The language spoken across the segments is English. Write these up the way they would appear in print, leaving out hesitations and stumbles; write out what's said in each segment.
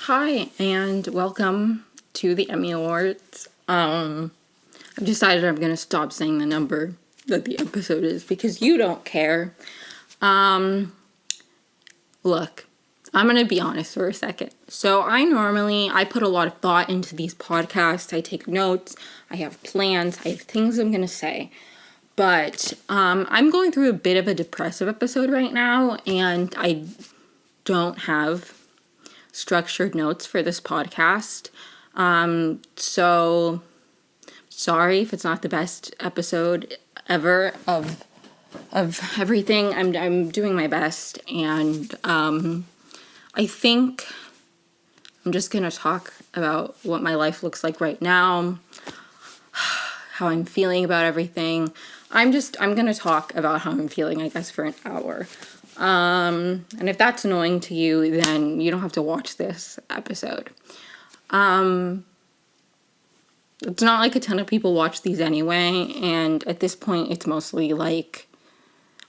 Hi, and welcome to the Emmy Awards. I've decided I'm going to stop saying the number that the episode is because you don't care. Look, I'm going to be honest for a second. So I put a lot of thought into these podcasts. I take notes. I have plans. I have things I'm going to say. But I'm going through a bit of a depressive episode right now, and I don't have structured notes for this podcast. So sorry if it's not the best episode ever of everything. I'm doing my best, and I think I'm just gonna talk about what my life looks like right now, how I'm feeling about everything. I'm gonna talk about how I'm feeling, I guess, for an hour. And if that's annoying to you, then you don't have to watch this episode. It's not like a ton of people watch these anyway, and at this point, it's mostly like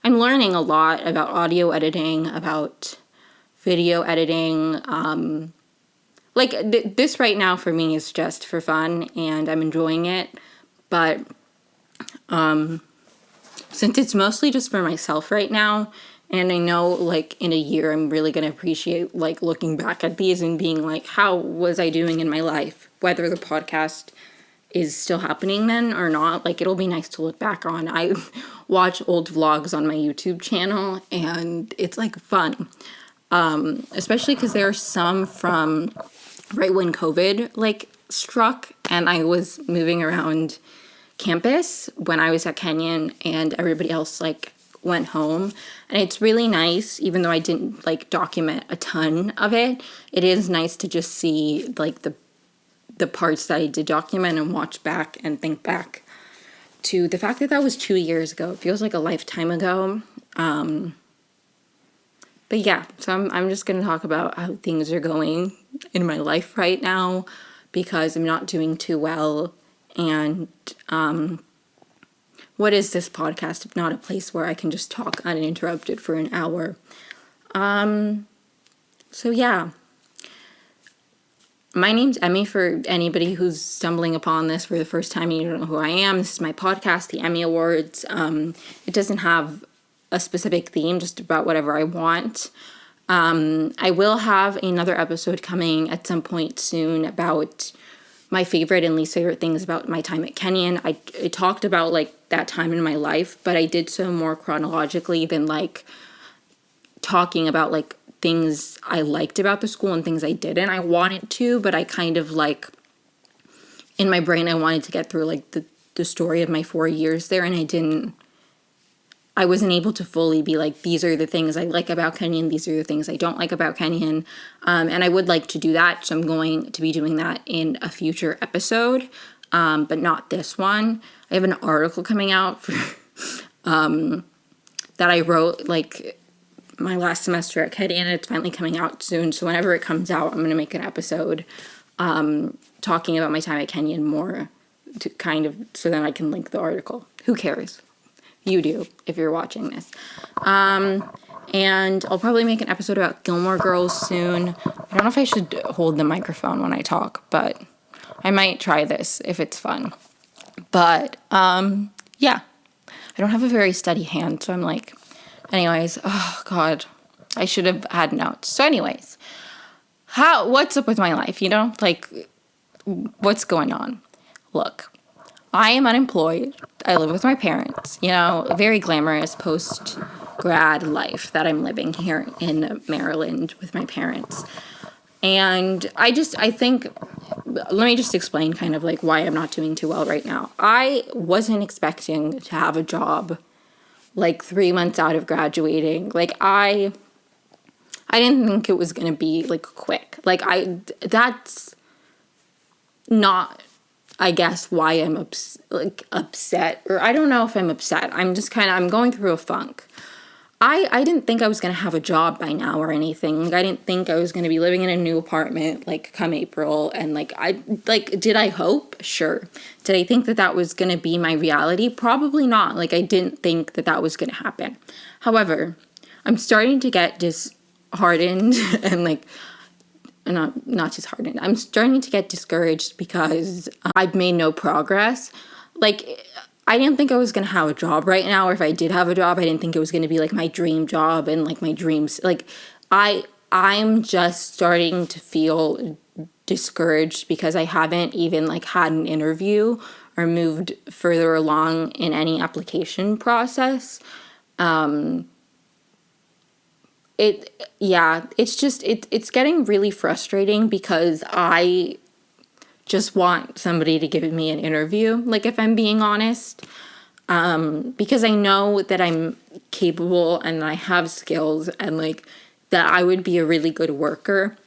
I'm learning a lot about audio editing, about video editing. This right now for me is just for fun, and I'm enjoying it. But since it's mostly just for myself right now, and I know, like, in a year, I'm really going to appreciate, like, looking back at these and being like, how was I doing in my life? Whether the podcast is still happening then or not. Like, it'll be nice to look back on. I watch old vlogs on my YouTube channel, and it's, like, fun. Especially because there are some from right when COVID, like, struck, and I was moving around campus when I was at Kenyon, and everybody else, like, went home. And it's really nice, even though I didn't like document a ton of it, it is nice to just see like the parts that I did document and watch back and think back to the fact that was 2 years ago. It feels like a lifetime ago. But yeah, so I'm just gonna talk about how things are going in my life right now because I'm not doing too well. And what is this podcast if not a place where I can just talk uninterrupted for an hour? So yeah. My name's Emi for anybody who's stumbling upon this for the first time and you don't know who I am. This is my podcast, the Emi Awards. It doesn't have a specific theme, just about whatever I want. I will have another episode coming at some point soon about my favorite and least favorite things about my time at Kenyon. I talked about, like, that time in my life, but I did so more chronologically than, like, talking about, like, things I liked about the school and things I didn't. I wanted to, but I kind of, like, in my brain, I wanted to get through, like, the story of my 4 years there, and I wasn't able to fully be like, these are the things I like about Kenyon, these are the things I don't like about Kenyon, and I would like to do that, so I'm going to be doing that in a future episode, but not this one. I have an article coming out for, that I wrote, like, my last semester at Kenyon, and it's finally coming out soon, so whenever it comes out, I'm going to make an episode talking about my time at Kenyon more, to kind of, so then I can link the article. Who cares? You do, if you're watching this. And I'll probably make an episode about Gilmore Girls soon. I don't know if I should hold the microphone when I talk, but I might try this if it's fun. But, yeah. I don't have a very steady hand, so I'm like, anyways, oh, God. I should have had notes. So anyways, what's up with my life, you know? Like, what's going on? Look. I am unemployed. I live with my parents, you know, a very glamorous post-grad life that I'm living here in Maryland with my parents. And I think, let me just explain kind of like why I'm not doing too well right now. I wasn't expecting to have a job like 3 months out of graduating. Like I didn't think it was going to be like quick. Like that's not, I guess, why I'm upset, or I don't know if I'm upset. I'm going through a funk. I didn't think I was going to have a job by now or anything. Like, I didn't think I was going to be living in a new apartment, like, come April, and, did I hope? Sure. Did I think that was going to be my reality? Probably not. Like, I didn't think that was going to happen. However, I'm starting to get disheartened and, like, not disheartened. I'm starting to get discouraged because I've made no progress. Like, I didn't think I was going to have a job right now, or if I did have a job, I didn't think it was going to be like my dream job and like my dreams. Like, I'm just starting to feel discouraged because I haven't even like had an interview or moved further along in any application process. It's getting really frustrating because I just want somebody to give me an interview, like, if I'm being honest, because I know that I'm capable and I have skills and like that I would be a really good worker.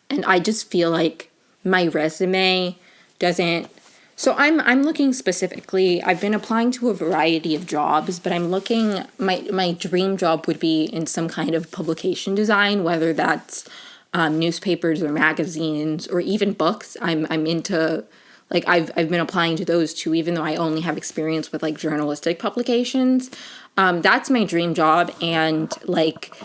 And I just feel like my resume doesn't. So I'm looking specifically. I've been applying to a variety of jobs, but I'm looking. My dream job would be in some kind of publication design, whether that's newspapers or magazines or even books. I'm into, like, I've been applying to those too, even though I only have experience with like journalistic publications. That's my dream job, and like,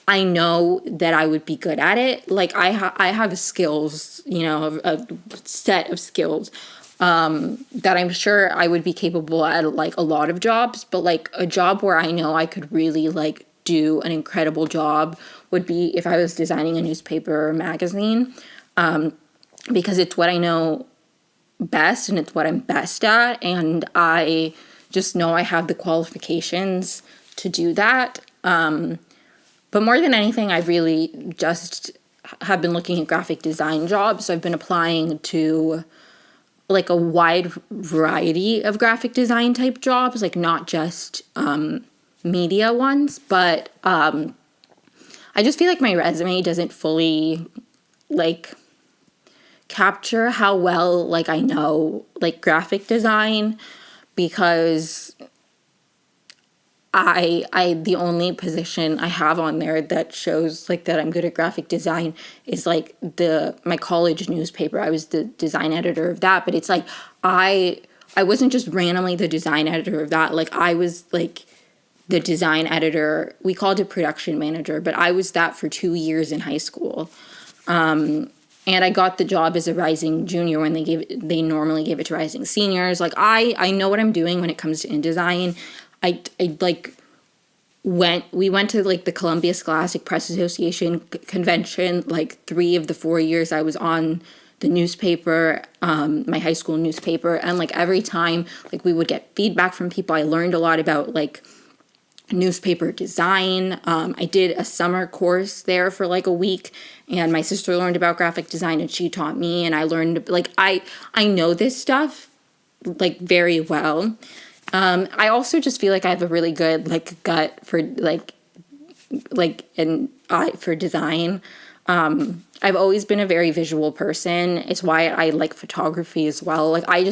I know that I would be good at it. Like, I have skills, a set of skills that I'm sure I would be capable at, like, a lot of jobs. But like a job where I know I could really like do an incredible job would be if I was designing a newspaper or magazine, because it's what I know best and it's what I'm best at, and I just know I have the qualifications to do that. But more than anything, I really just have been looking at graphic design jobs. So I've been applying to like a wide variety of graphic design type jobs, like not just media ones, but I just feel like my resume doesn't fully like capture how well like I know like graphic design, because I the only position I have on there that shows like that I'm good at graphic design is like my college newspaper. I was the design editor of that, but it's like I wasn't just randomly the design editor of that. Like, I was like the design editor. We called it production manager, but I was that for 2 years in high school. And I got the job as a rising junior when they normally give it to rising seniors. Like, I know what I'm doing when it comes to InDesign. I like we went to like the Columbia Scholastic Press Association convention like 3 of the 4 years I was on the newspaper, my high school newspaper, and like every time like we would get feedback from people. I learned a lot about like newspaper design. I did a summer course there for like a week, and my sister learned about graphic design and she taught me, and I learned like I know this stuff like very well. I also just feel like I have a really good like gut for like an eye for design. I've always been a very visual person. It's why I like photography as well. Like, I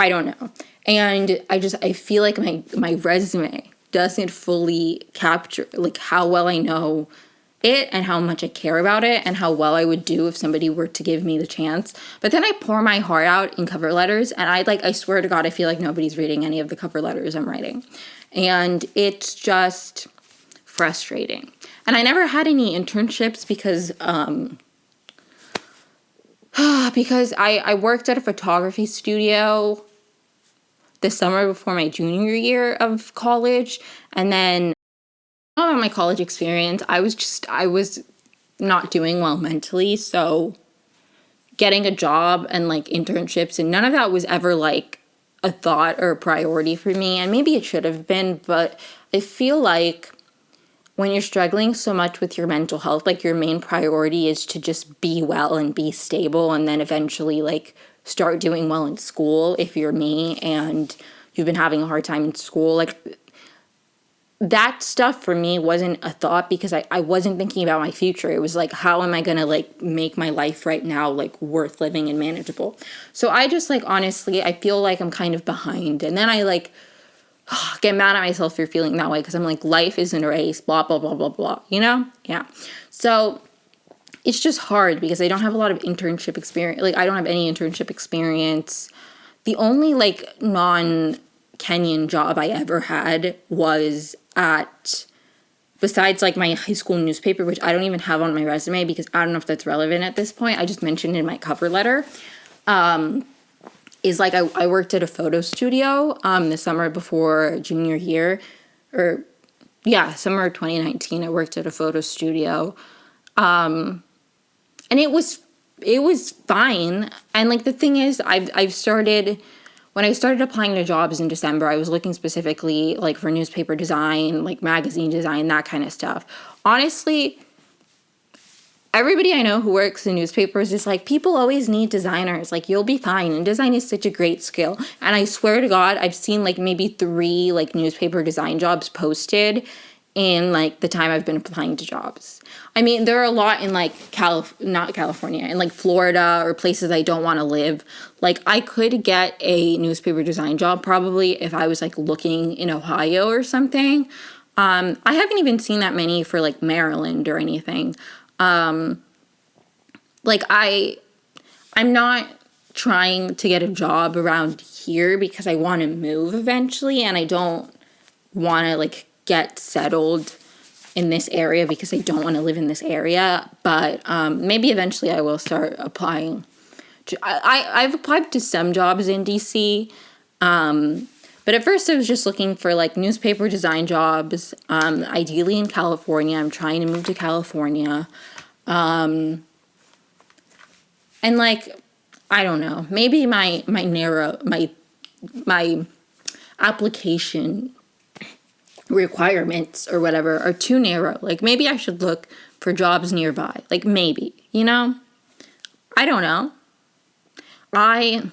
don't know. And I feel like my resume doesn't fully capture like how well I know it and how much I care about it and how well I would do if somebody were to give me the chance. But then I pour my heart out in cover letters, and I swear to God, I feel like nobody's reading any of the cover letters I'm writing. And it's just frustrating. And I never had any internships because I worked at a photography studio the summer before my junior year of college, and then about my college experience, I was not doing well mentally, so getting a job and like internships and none of that was ever like a thought or a priority for me, and maybe it should have been, but I feel like when you're struggling so much with your mental health, like your main priority is to just be well and be stable, and then eventually like start doing well in school if you're me and you've been having a hard time in school. Like, that stuff for me wasn't a thought because I wasn't thinking about my future. It was like, how am I going to like make my life right now like worth living and manageable? So I just like, honestly, I feel like I'm kind of behind. And then I like get mad at myself for feeling that way because I'm like, life isn't a race, blah, blah, blah, blah, blah, you know? Yeah. So it's just hard because I don't have a lot of internship experience. Like, I don't have any internship experience. The only like non-Kenyan job I ever had was at besides like my high school newspaper, which I don't even have on my resume because I don't know if that's relevant at this point. I just mentioned in my cover letter, is like I worked at a photo studio the summer before junior year, or summer of 2019. I worked at a photo studio, and it was fine. And like the thing is, I've started. When I started applying to jobs in December, I was looking specifically like for newspaper design, like magazine design, that kind of stuff. Honestly, everybody I know who works in newspapers is like, people always need designers. Like, you'll be fine. And design is such a great skill. And I swear to God, I've seen like maybe 3 like newspaper design jobs posted in like the time I've been applying to jobs. I mean, there are a lot in like not California, in like Florida or places I don't want to live. Like, I could get a newspaper design job probably if I was like looking in Ohio or something. I haven't even seen that many for like Maryland or anything. Like I'm not trying to get a job around here because I want to move eventually, and I don't want to like get settled in this area because I don't want to live in this area. But maybe eventually I will start applying. I've applied to some jobs in DC, but at first I was just looking for like newspaper design jobs, ideally in California. I'm trying to move to California. And like, I don't know, maybe my application requirements or whatever are too narrow. Like, maybe I should look for jobs nearby. Like, maybe, you know? I don't know. I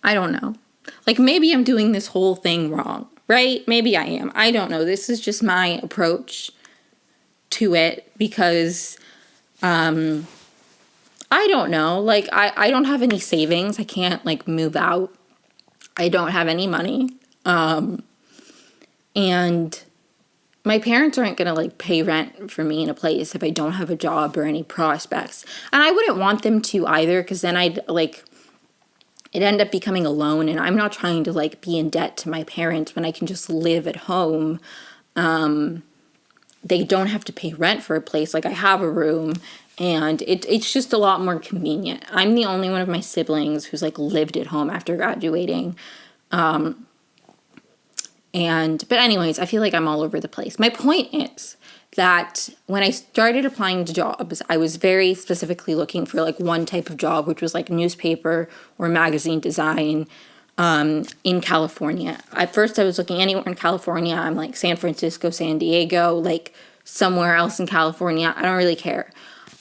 don't know. Like, maybe I'm doing this whole thing wrong, right? Maybe I am. I don't know. This is just my approach to it because, I don't know. Like, I don't have any savings. I can't, like, move out. I don't have any money. And my parents aren't going to, like, pay rent for me in a place if I don't have a job or any prospects. And I wouldn't want them to either, because then I'd, like, it'd end up becoming a loan, and I'm not trying to, like, be in debt to my parents when I can just live at home. They don't have to pay rent for a place. Like, I have a room, and it's just a lot more convenient. I'm the only one of my siblings who's, like, lived at home after graduating. But anyways, I feel like I'm all over the place. My point is that when I started applying to jobs, I was very specifically looking for like one type of job, which was like newspaper or magazine design in California. At first I was looking anywhere in California. I'm like San Francisco, San Diego, like somewhere else in California. I don't really care.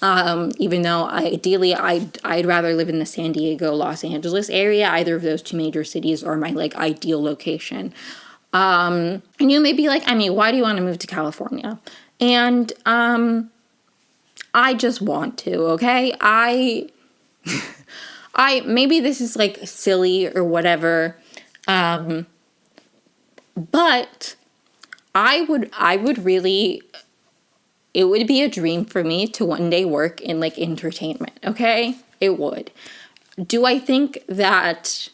Even though ideally I'd rather live in the San Diego, Los Angeles area. Either of those 2 major cities are my like ideal location. And you may be like, Emi, why do you want to move to California? And, I just want to, okay? Maybe this is like silly or whatever. But I would really, it would be a dream for me to one day work in like entertainment, okay? It would. Do I think that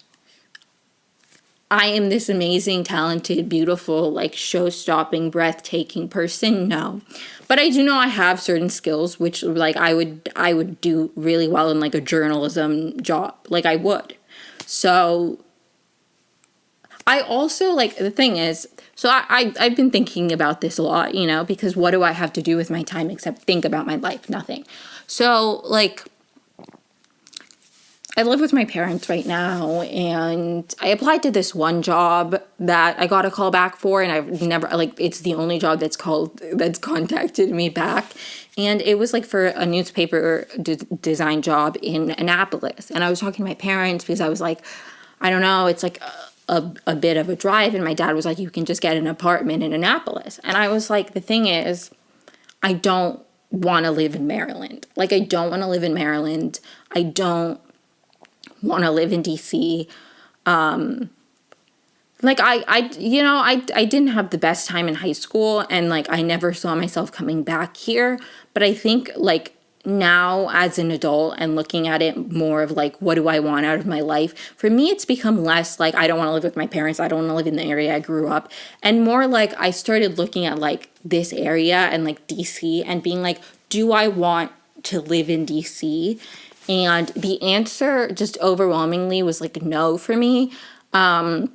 I am this amazing, talented, beautiful, like show-stopping, breathtaking person? No. But I do know I have certain skills which like I would do really well in like a journalism job. Like I would. So I also like the thing is, so I've been thinking about this a lot, you know, because what do I have to do with my time except think about my life? Nothing. So like I live with my parents right now, and I applied to this one job that I got a call back for, and I've never, like, it's the only job that's contacted me back, and it was, like, for a newspaper design job in Annapolis, and I was talking to my parents because I was like, I don't know, it's, like, a bit of a drive, and my dad was like, you can just get an apartment in Annapolis, and I was like, the thing is, I don't want to live in Maryland. Like, I don't want to live in Maryland. I don't want to live in DC. Like I didn't have the best time in high school, and like I never saw myself coming back here, but I think like now as an adult and looking at it more of like, what do I want out of my life? For me, it's become less like, I don't want to live with my parents. I don't want to live in the area I grew up. And more like, I started looking at like this area and like DC and being like, do I want to live in DC? And the answer just overwhelmingly was like, no for me. I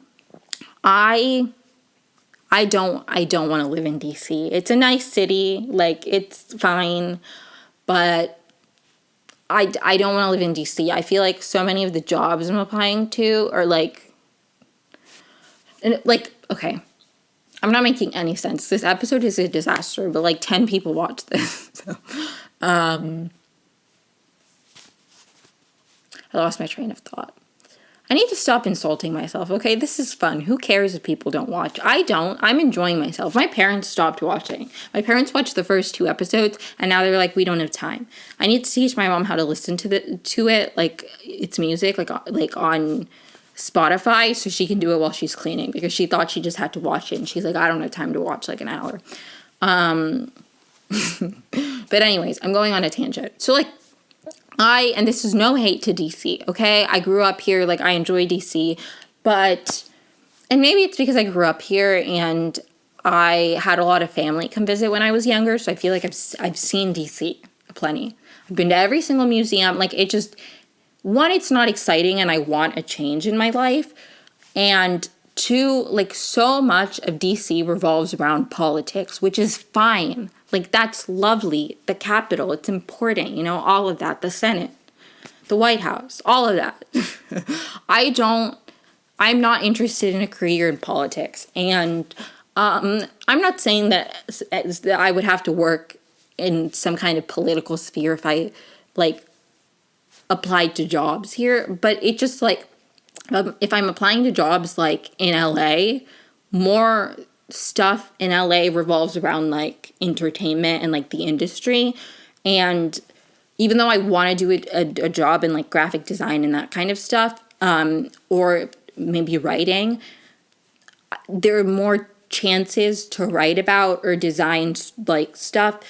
don't want to live in DC. It's a nice city, like it's fine, but I don't want to live in DC. I feel like so many of the jobs I'm applying to are like, okay, I'm not making any sense. This episode is a disaster, but like 10 people watched this. So, I lost my train of thought. I need to stop insulting myself, okay? This is fun. Who cares if people don't watch? I don't. I'm enjoying myself. My parents stopped watching. My parents watched the first 2 episodes, and now they're like, we don't have time. I need to teach my mom how to listen to it, like it's music, like on Spotify, so she can do it while she's cleaning, because she thought she just had to watch it, and she's like, I don't have time to watch like an hour. But anyways, I'm going on a tangent. So like, and this is no hate to DC, okay? I grew up here, like, I enjoy DC, and maybe it's because I grew up here and I had a lot of family come visit when I was younger, so I feel like I've seen DC plenty. I've been to every single museum, like, it just, one, it's not exciting and I want a change in my life, and 2, like, so much of DC revolves around politics, which is fine. Like, that's lovely. The Capitol, it's important, you know, all of that. The Senate, the White House, all of that. I'm not interested in a career in politics. And I'm not saying that I would have to work in some kind of political sphere if I, like, applied to jobs here. But it just, like, if I'm applying to jobs, like, in LA, more stuff in LA revolves around like entertainment and like the industry. And even though I want to do a job in like graphic design and that kind of stuff, or maybe writing, there are more chances to write about or design like stuff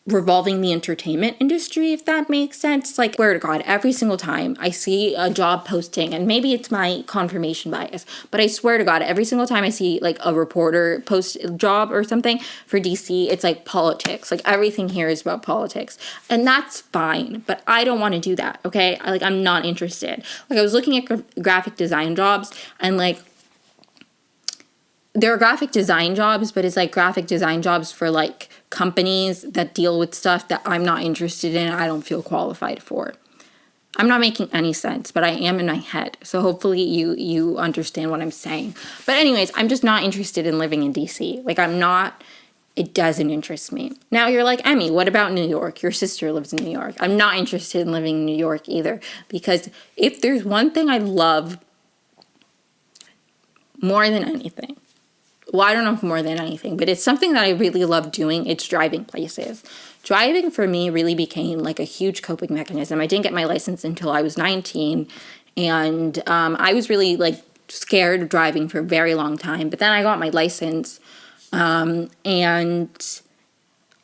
revolving the entertainment industry, if that makes sense. Like, swear to God, every single time I see a job posting, and maybe it's my confirmation bias, but I swear to God, every single time I see like a reporter post a job or something for DC, it's like politics. Like, everything here is about politics, and that's fine, but I don't want to do that, okay? I'm not interested. Like, I was looking at graphic design jobs, and like, there are graphic design jobs, but it's like graphic design jobs for like companies that deal with stuff that I'm not interested in and I don't feel qualified for. I'm not making any sense, but I am in my head. So hopefully you understand what I'm saying. But anyways, I'm just not interested in living in DC. Like, it doesn't interest me. Now you're like, Emi, what about New York? Your sister lives in New York. I'm not interested in living in New York either, because if there's one thing I love more than anything, well, I don't know if more than anything, but it's something that I really love doing. It's driving places. Driving for me really became like a huge coping mechanism. I didn't get my license until I was 19, and I was really like scared of driving for a very long time. But then I got my license, and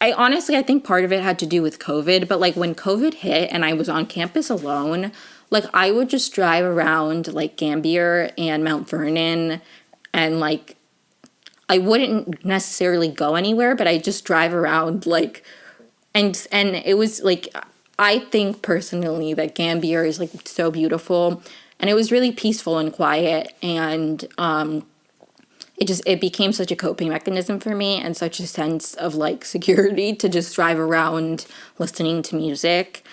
I think part of it had to do with COVID. But like when COVID hit and I was on campus alone, like I would just drive around like Gambier and Mount Vernon, and like I wouldn't necessarily go anywhere, but I just drive around like, and it was like, I think personally that Gambier is like so beautiful, and it was really peaceful and quiet, and it became such a coping mechanism for me and such a sense of like security to just drive around listening to music.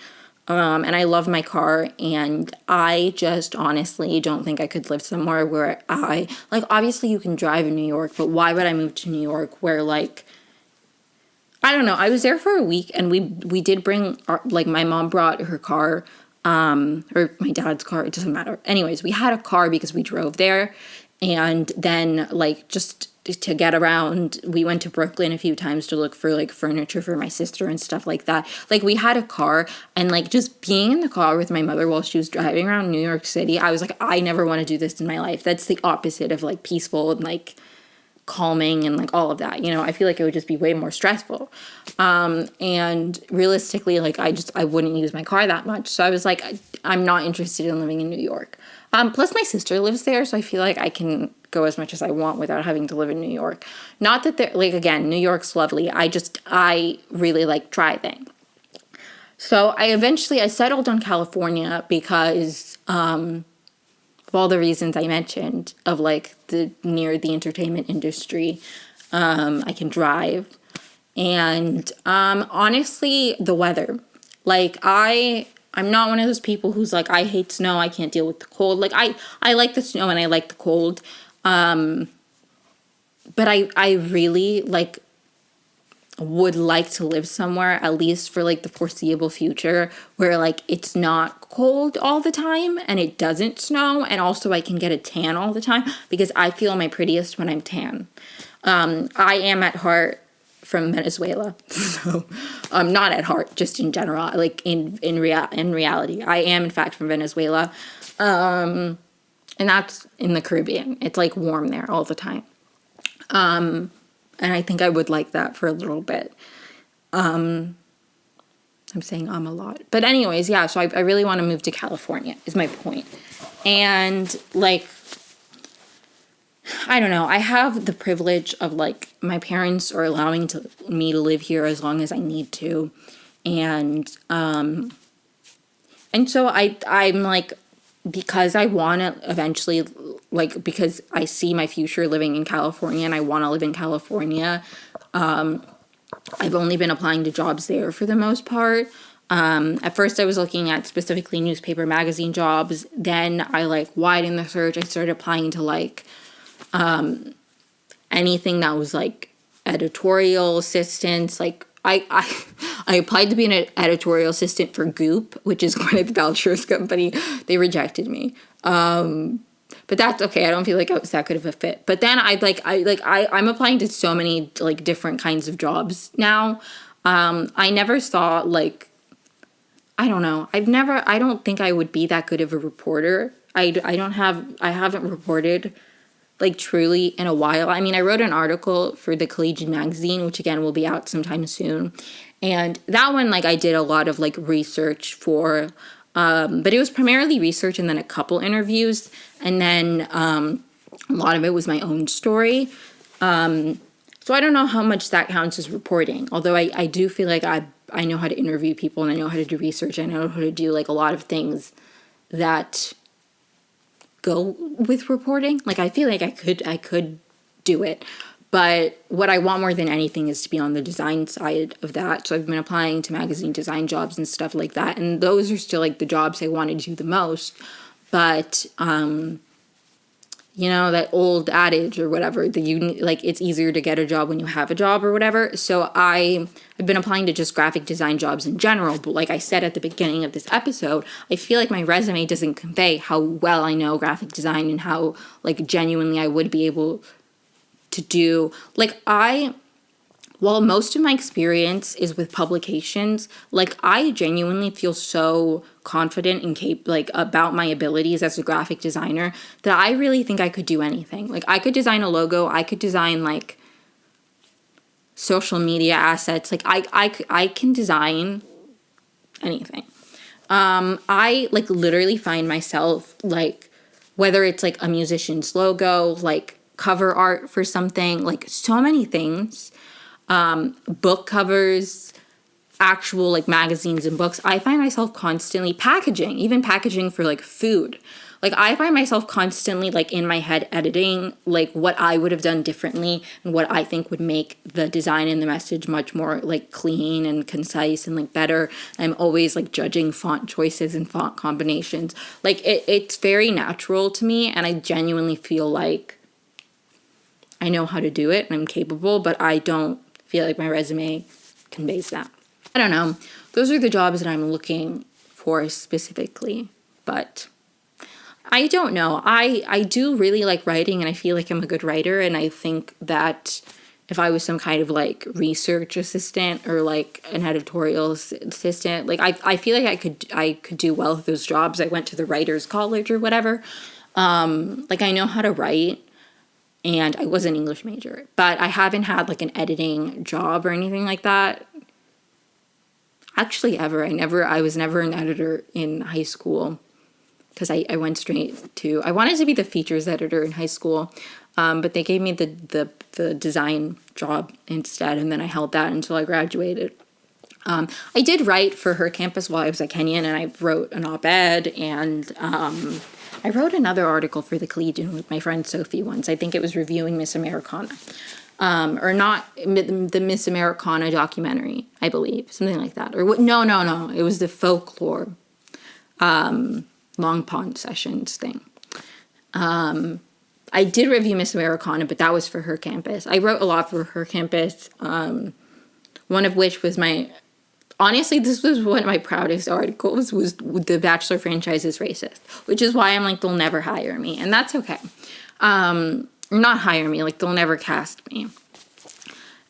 And I love my car, and I just honestly don't think I could live somewhere where obviously you can drive in New York, but why would I move to New York where like, I don't know. I was there for a week, and we did bring my mom brought her car, or my dad's car. It doesn't matter. Anyways, we had a car because we drove there, and then like just to get around, we went to Brooklyn a few times to look for like furniture for my sister and stuff like that. Like, we had a car, and like just being in the car with my mother while she was driving around New York City, I was like, I never want to do this in my life. That's the opposite of like peaceful and like calming and like all of that. You know, I feel like it would just be way more stressful. And realistically, like I wouldn't use my car that much. So I was like, I'm not interested in living in New York. Plus my sister lives there, so I feel like I can go as much as I want without having to live in New York. Not that they're, like, again, New York's lovely. I really like driving. So I settled on California because of all the reasons I mentioned, of like near the entertainment industry. I can drive. And honestly, the weather. Like I'm not one of those people who's like, I hate snow, I can't deal with the cold. Like I like the snow and I like the cold. But I really like would like to live somewhere, at least for like the foreseeable future, where like it's not cold all the time and it doesn't snow, and also I can get a tan all the time, because I feel my prettiest when I'm tan. I am at heart from Venezuela, so not at heart, just in general, like in reality, I am in fact from Venezuela, and that's in the Caribbean. It's like warm there all the time. And I think I would like that for a little bit. I'm saying a lot. But anyways, yeah, so I really want to move to California, is my point. And, like, I don't know. I have the privilege of, like, my parents are allowing me to live here as long as I need to. And so I'm, like, because I want to eventually, like, because I see my future living in California and I want to live in California, I've only been applying to jobs there for the most part. At first I was looking at specifically newspaper magazine jobs. Then I, like, widened the search. I started applying to, like, anything that was, like, editorial assistants. Like, I applied to be an editorial assistant for Goop, which is Gwyneth Paltrow's company. They rejected me. But that's okay. I don't feel like I was that good of a fit. But then I'm applying to so many, like, different kinds of jobs now. I never saw, like, I don't know. I don't think I would be that good of a reporter. I haven't reported, like, truly in a while. I mean, I wrote an article for the Collegian magazine, which again will be out sometime soon. And that one, like, I did a lot of, like, research for, but it was primarily research and then a couple interviews. And then a lot of it was my own story. So I don't know how much that counts as reporting. Although I do feel like I know how to interview people and I know how to do research. I know how to do, like, a lot of things that go with reporting. Like, I feel like I could do it. But what I want more than anything is to be on the design side of that. So I've been applying to magazine design jobs and stuff like that. And those are still, like, the jobs I want to do the most. But, you know, that old adage or whatever, like, it's easier to get a job when you have a job or whatever. So I've been applying to just graphic design jobs in general. But like I said at the beginning of this episode, I feel like my resume doesn't convey how well I know graphic design and how, like, genuinely I would be able to do. Like, while most of my experience is with publications, like, I genuinely feel so confident and like, about my abilities as a graphic designer that I really think I could do anything. Like, I could design a logo, I could design, like, social media assets. Like, I can design anything. I, like, literally find myself, like, whether it's, like, a musician's logo, like, cover art for something, like, so many things, book covers, actual, like, magazines and books. I find myself constantly even packaging for, like, food. Like, I find myself constantly, like, in my head editing, like, what I would have done differently and what I think would make the design and the message much more, like, clean and concise and, like, better. I'm always, like, judging font choices and font combinations. Like, it's very natural to me, and I genuinely feel like I know how to do it and I'm capable, but I don't feel like my resume conveys that. I don't know. Those are the jobs that I'm looking for specifically, but I don't know. I do really like writing, and I feel like I'm a good writer, and I think that if I was some kind of, like, research assistant or, like, an editorial assistant, like, I feel like I could do well with those jobs. I went to the writer's college or whatever. Like, I know how to write. and I was an English major, but I haven't had like an editing job or anything like that. Actually, ever. I was never an editor in high school because I went straight to, I wanted to be the features editor in high school, but they gave me the design job instead, and then I held that until I graduated. I did write for her campus while I was at Kenyon, and I wrote an op-ed, and I wrote another article for the Collegian with my friend Sophie once. I think it was reviewing Miss Americana. Or not the Miss Americana documentary, I believe, something like that. Or no, it was the folklore Long Pond Sessions thing. I did review Miss Americana, but that was for her campus. I wrote a lot for her campus, one of which was honestly, this was one of my proudest articles, was The Bachelor franchise is racist, which is why I'm like, they'll never hire me, and that's okay. Not hire me, like they'll never cast me.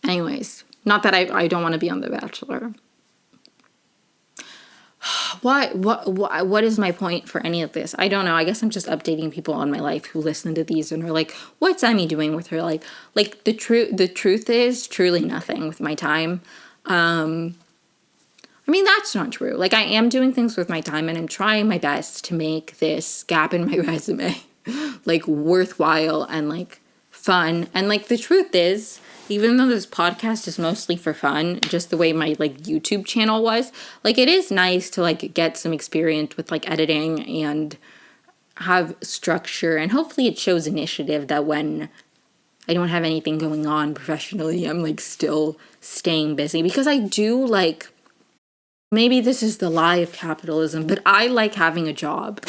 Anyways, not that I don't want to be on The Bachelor. What is my point for any of this? I don't know. I guess I'm just updating people on my life who listen to these and are like, what's Emi doing with her life? Like the truth is truly nothing with my time. I mean, that's not true. Like, I am doing things with my time, and I'm trying my best to make this gap in my resume like worthwhile and like fun. And like the truth is, even though this podcast is mostly for fun, just the way my like YouTube channel was, like it is nice to like get some experience with like editing and have structure, and hopefully it shows initiative that when I don't have anything going on professionally, I'm like still staying busy, because I do like, maybe this is the lie of capitalism, but I like having a job.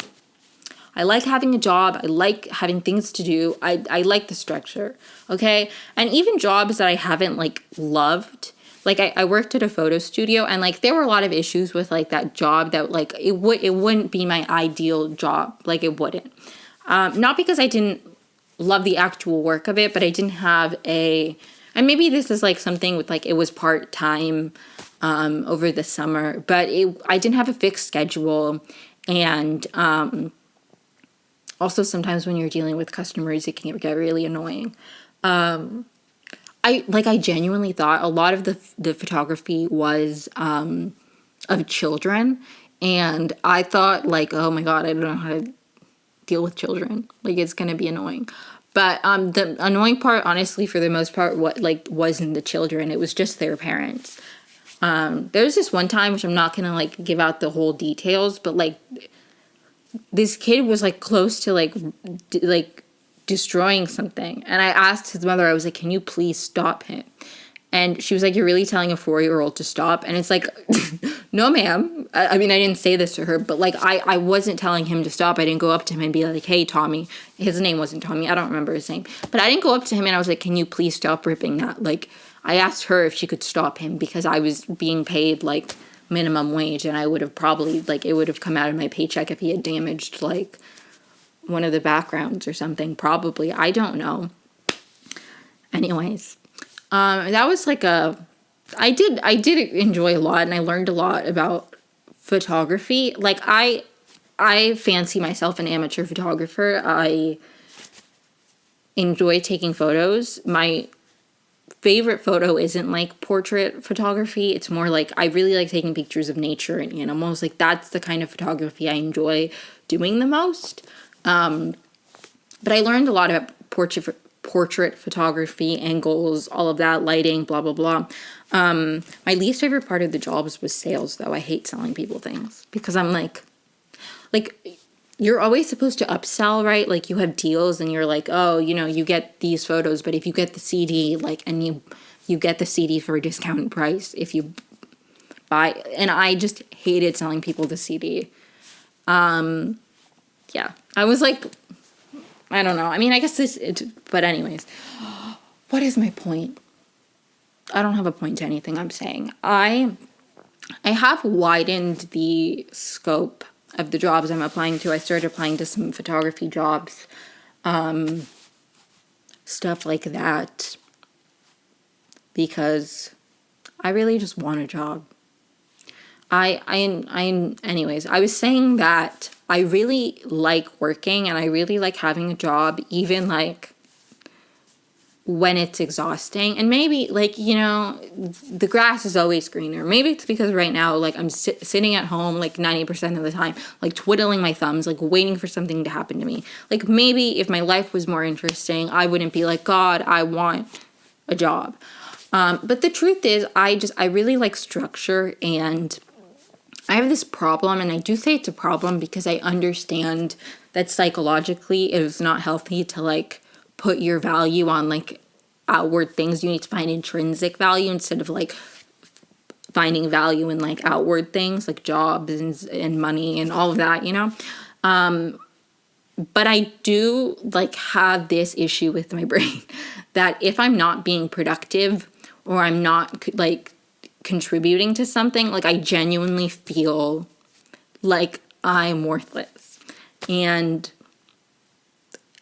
I like having a job. I like having things to do. I like the structure, okay? And even jobs that I haven't, like, loved. Like, I worked at a photo studio, and, like, there were a lot of issues with, like, that job that, like, it wouldn't be my ideal job. Like, it wouldn't. Not because I didn't love the actual work of it, but I didn't have and maybe this is, like, something with, like, it was part-time over the summer, but I didn't have a fixed schedule, and also sometimes when you're dealing with customers, it can get really annoying. I genuinely thought a lot of the photography was of children, and I thought like, oh my god, I don't know how to deal with children. Like, it's gonna be annoying. But the annoying part, honestly, for the most part, wasn't the children. It was just their parents. There was this one time, which I'm not gonna like give out the whole details, but like this kid was like close to like destroying something, and I asked his mother, I was like, can you please stop him? And she was like, you're really telling a 4-year-old to stop? And it's like, no ma'am. I mean, I didn't say this to her, but like I wasn't telling him to stop. I didn't go up to him and be like, hey Tommy. His name wasn't Tommy, I don't remember his name, but I didn't go up to him and I was like, can you please stop ripping that? Like, I asked her if she could stop him because I was being paid like minimum wage, and I would have probably, like, it would have come out of my paycheck if he had damaged like one of the backgrounds or something, probably. I don't know. Anyways, that was like I did enjoy a lot, and I learned a lot about photography. Like, I fancy myself an amateur photographer. I enjoy taking photos. My favorite photo isn't like portrait photography. It's more like I really like taking pictures of nature and animals. Like, that's the kind of photography I enjoy doing the most. But I learned a lot about portrait photography, angles, all of that, lighting, blah, blah, blah. My least favorite part of the jobs was sales, though. I hate selling people things because I'm like, you're always supposed to upsell, right? Like, you have deals and you're like, oh, you get these photos, but if you get the CD, like, and you get the CD for a discounted price if you buy, and I just hated selling people the CD. Yeah, I was like, I don't know. I mean, I guess but anyways, what is my point? I don't have a point to anything I'm saying. I have widened the scope of the jobs I'm applying to. I started applying to some photography jobs, stuff like that, because I really just want a job. Anyways, I was saying that I really like working and I really like having a job, even like when it's exhausting. And maybe, like, you know, the grass is always greener. Maybe it's because right now, like, I'm sitting at home, like, 90% of the time, like, twiddling my thumbs, like, waiting for something to happen to me. Like, maybe if my life was more interesting, I wouldn't be like, God, I want a job. But the truth is, I really like structure, and I have this problem, and I do say it's a problem because I understand that psychologically it is not healthy to, like, put your value on, like, outward things. You need to find intrinsic value instead of, like, finding value in, like, outward things, like jobs and money and all of that, you know? But I do, like, have this issue with my brain that if I'm not being productive or I'm not, like, contributing to something, like, I genuinely feel like I'm worthless. And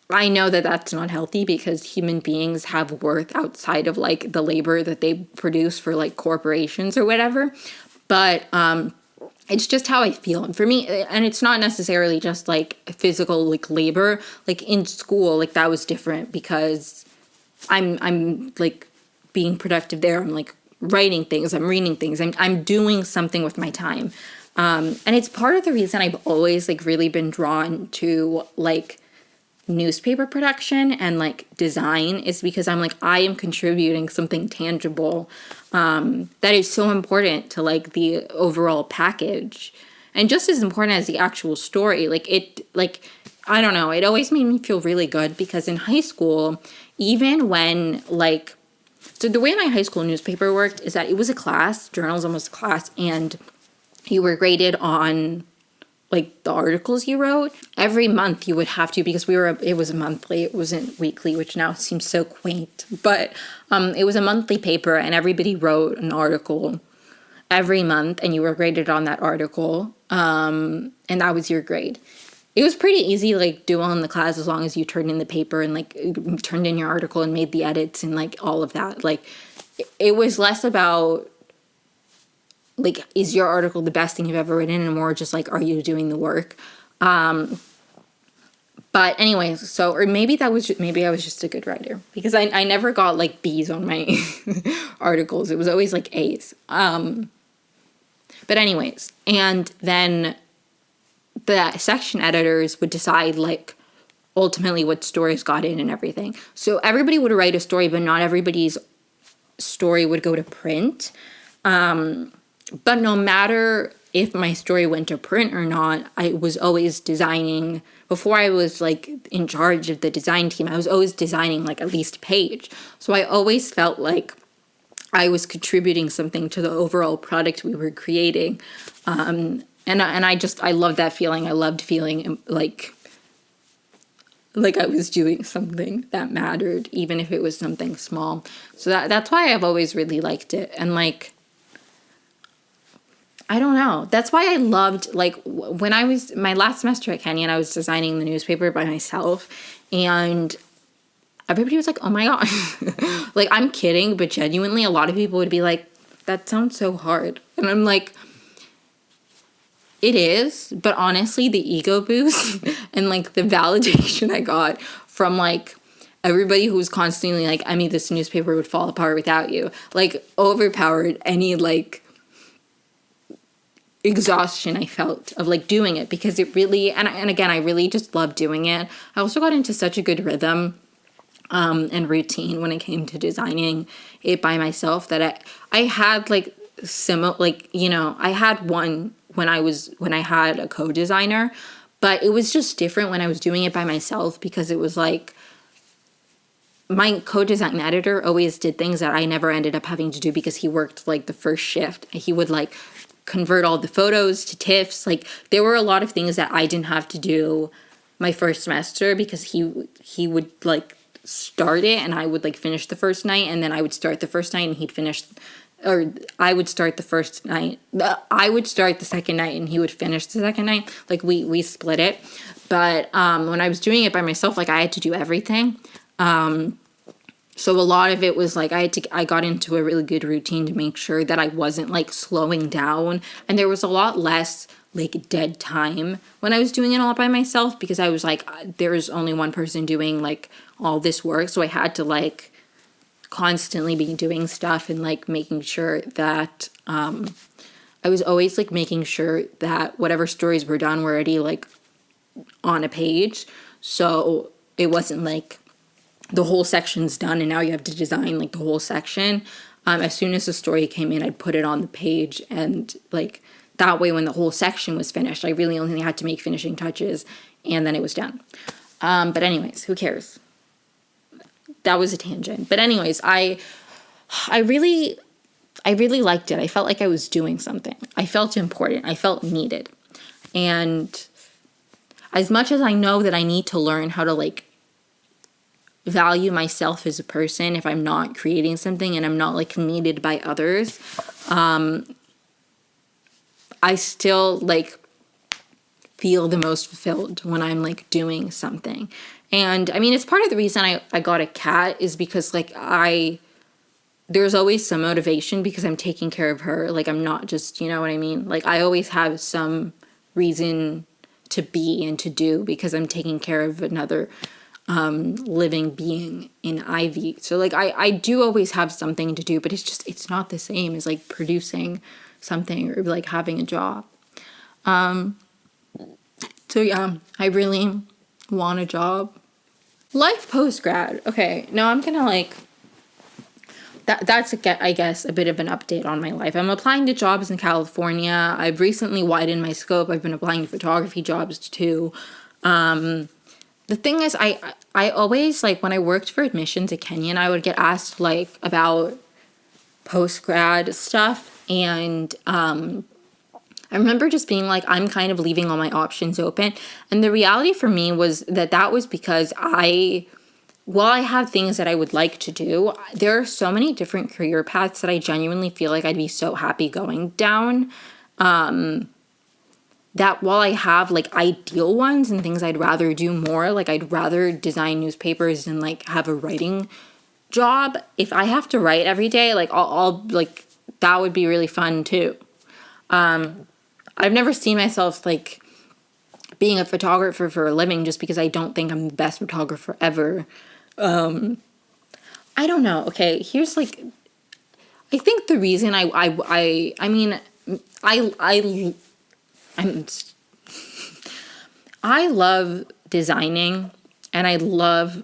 I know that that's not healthy because human beings have worth outside of, like, the labor that they produce for, like, corporations or whatever. But it's just how I feel. And for me, and it's not necessarily just, like, physical, like, labor. Like, in school, like, that was different because I'm like, being productive there. I'm, like, writing things. I'm reading things. I'm doing something with my time. And it's part of the reason I've always, like, really been drawn to, like, newspaper production and, like, design, is because I'm like, I am contributing something tangible that is so important to, like, the overall package, and just as important as the actual story. Like, it, like, I don't know, it always made me feel really good because in high school, even when, like, so the way my high school newspaper worked is that it was a class, journalism was a class, and you were graded on, like, the articles you wrote. Every month you would have to, because it was monthly, it wasn't weekly, which now seems so quaint, but it was a monthly paper, and everybody wrote an article every month, and you were graded on that article, and that was your grade. It was pretty easy, like, do well in the class as long as you turned in the paper and, like, turned in your article and made the edits and, like, all of that. Like, it was less about, like, is your article the best thing you've ever written, and more just, like, are you doing the work? But anyways, so, or maybe I was just a good writer, because I never got, like, B's on my articles. It was always, like, A's. But anyways, and then the section editors would decide, like, ultimately what stories got in and everything. So everybody would write a story, but not everybody's story would go to print. But no matter if my story went to print or not, I was always designing. Before I was, like, in charge of the design team, I was always designing, like, at least a page. So I always felt like I was contributing something to the overall product we were creating. And I loved that feeling. I loved feeling like I was doing something that mattered, even if it was something small. So that's why I've always really liked it. And, like, I don't know. That's why I loved, like, when I was, my last semester at Kenyon, I was designing the newspaper by myself, and everybody was like, oh my God. Like, I'm kidding, but genuinely, a lot of people would be like, that sounds so hard. And I'm like, it is, but honestly, the ego boost and, like, the validation I got from, like, everybody who was constantly like, Emi, this newspaper would fall apart without you, like, overpowered any, like, exhaustion I felt of, like, doing it, because it really, and again, I really just loved doing it. I also got into such a good rhythm and routine when it came to designing it by myself that I had, like, similar, like, you know, I had one when I had a co-designer, but it was just different when I was doing it by myself, because it was like my co-design editor always did things that I never ended up having to do because he worked, like, the first shift. He would, like, convert all the photos to TIFFs. Like, there were a lot of things that I didn't have to do my first semester because he would, like, start it and I would, like, finish the first night, and then I would start the first night and he'd finish, or I would start the first night. I would start the second night and he would finish the second night. Like, we split it. But when I was doing it by myself, like, I had to do everything. So a lot of it was like I got into a really good routine to make sure that I wasn't, like, slowing down, and there was a lot less, like, dead time when I was doing it all by myself, because I was like, there was only one person doing, like, all this work, so I had to, like, constantly be doing stuff and like making sure that I was always like making sure that whatever stories were done were already like on a page. So it wasn't like the whole section's done and now you have to design like the whole section. As soon as the story came in, I'd put it on the page, and like that way when the whole section was finished, I really only had to make finishing touches and then it was done. But anyways, who cares? That was a tangent. But anyways, I really liked it. I felt like I was doing something. I felt important. I felt needed. And as much as I know that I need to learn how to like value myself as a person if I'm not creating something and I'm not like needed by others, I still like feel the most fulfilled when I'm like doing something. And I mean, it's part of the reason I got a cat is because like there's always some motivation because I'm taking care of her. Like I'm not just, you know what I mean? Like I always have some reason to be and to do because I'm taking care of another living being in Ivy. So like I do always have something to do, but it's not the same as like producing something or like having a job. So yeah, I really want a job. Life post-grad. Okay, now I'm gonna like that's I guess a bit of an update on my life. I'm applying to jobs in California. I've recently widened my scope. I've been applying to photography jobs too. The thing is, I always, like, when I worked for admissions at Kenyon, I would get asked, like, about post-grad stuff, and I remember just being like, I'm kind of leaving all my options open, and the reality for me was that was because while I have things that I would like to do, there are so many different career paths that I genuinely feel like I'd be so happy going down, that while I have like ideal ones and things I'd rather do more, like I'd rather design newspapers and like have a writing job. If I have to write every day, like I'll like that would be really fun too. I've never seen myself like being a photographer for a living just because I don't think I'm the best photographer ever. I don't know. Okay, here's like, I think the reason I love designing, and I love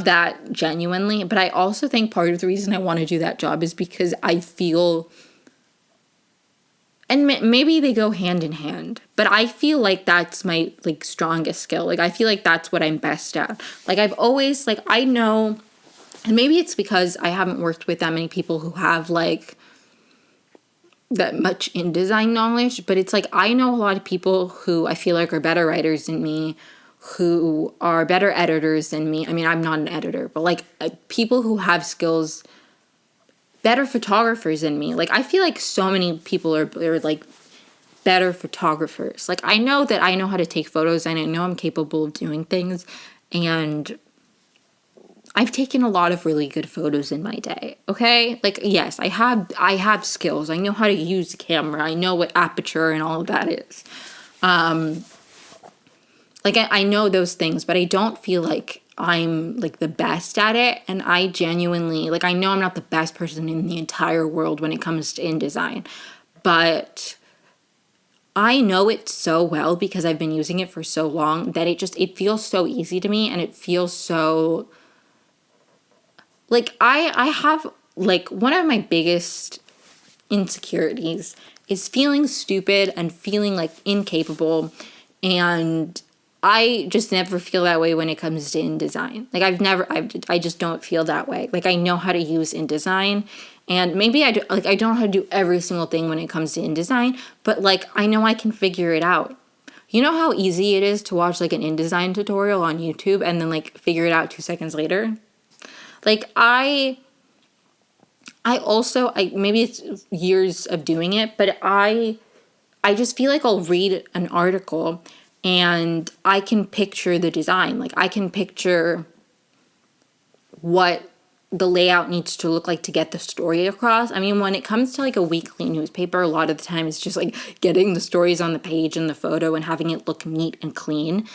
that genuinely, but I also think part of the reason I want to do that job is because I feel, and maybe they go hand in hand, but I feel like that's my like strongest skill. Like I feel like that's what I'm best at. Like I've always, like, I know, and maybe it's because I haven't worked with that many people who have like that much InDesign knowledge, but it's like I know a lot of people who I feel like are better writers than me, who are better editors than me. I mean, I'm not an editor, but like people who have skills, better photographers than me. Like I feel like so many people are like better photographers. Like I know that I know how to take photos and I know I'm capable of doing things, and I've taken a lot of really good photos in my day, okay? Like, yes, I have skills. I know how to use a camera. I know what aperture and all of that is. Like, I know those things, but I don't feel like I'm, like, the best at it. And I genuinely, like, I know I'm not the best person in the entire world when it comes to InDesign. But I know it so well because I've been using it for so long that it feels so easy to me, and it feels so... Like, I have, like, one of my biggest insecurities is feeling stupid and feeling, like, incapable, and I just never feel that way when it comes to InDesign. Like, I just don't feel that way. Like, I know how to use InDesign, and maybe I don't know how to do every single thing when it comes to InDesign, but, like, I know I can figure it out. You know how easy it is to watch, like, an InDesign tutorial on YouTube and then, like, figure it out 2 seconds later? Like, I also, maybe it's years of doing it, but I just feel like I'll read an article and I can picture the design. Like, I can picture what the layout needs to look like to get the story across. I mean, when it comes to, like, a weekly newspaper, a lot of the time it's just, like, getting the stories on the page and the photo and having it look neat and clean.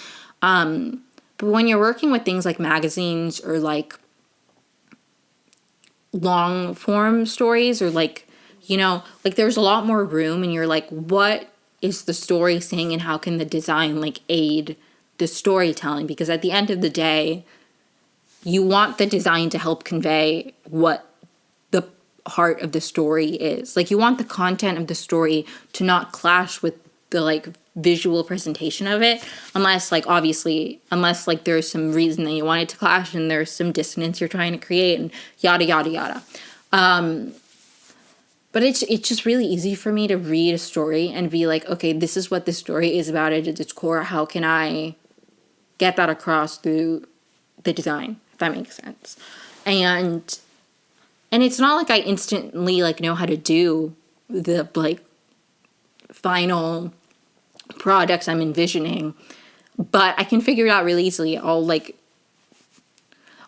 But when you're working with things like magazines or like long form stories or like, you know, like there's a lot more room and you're like, what is the story saying and how can the design like aid the storytelling? Because at the end of the day, you want the design to help convey what the heart of the story is. Like you want the content of the story to not clash with the like visual presentation of it, unless like obviously, unless like there's some reason that you want it to clash and there's some dissonance you're trying to create and yada yada yada. But it's just really easy for me to read a story and be like, okay, this is what this story is about at its core. How can I get that across through the design, if that makes sense? And it's not like I instantly like know how to do the like final products I'm envisioning, but I can figure it out really easily.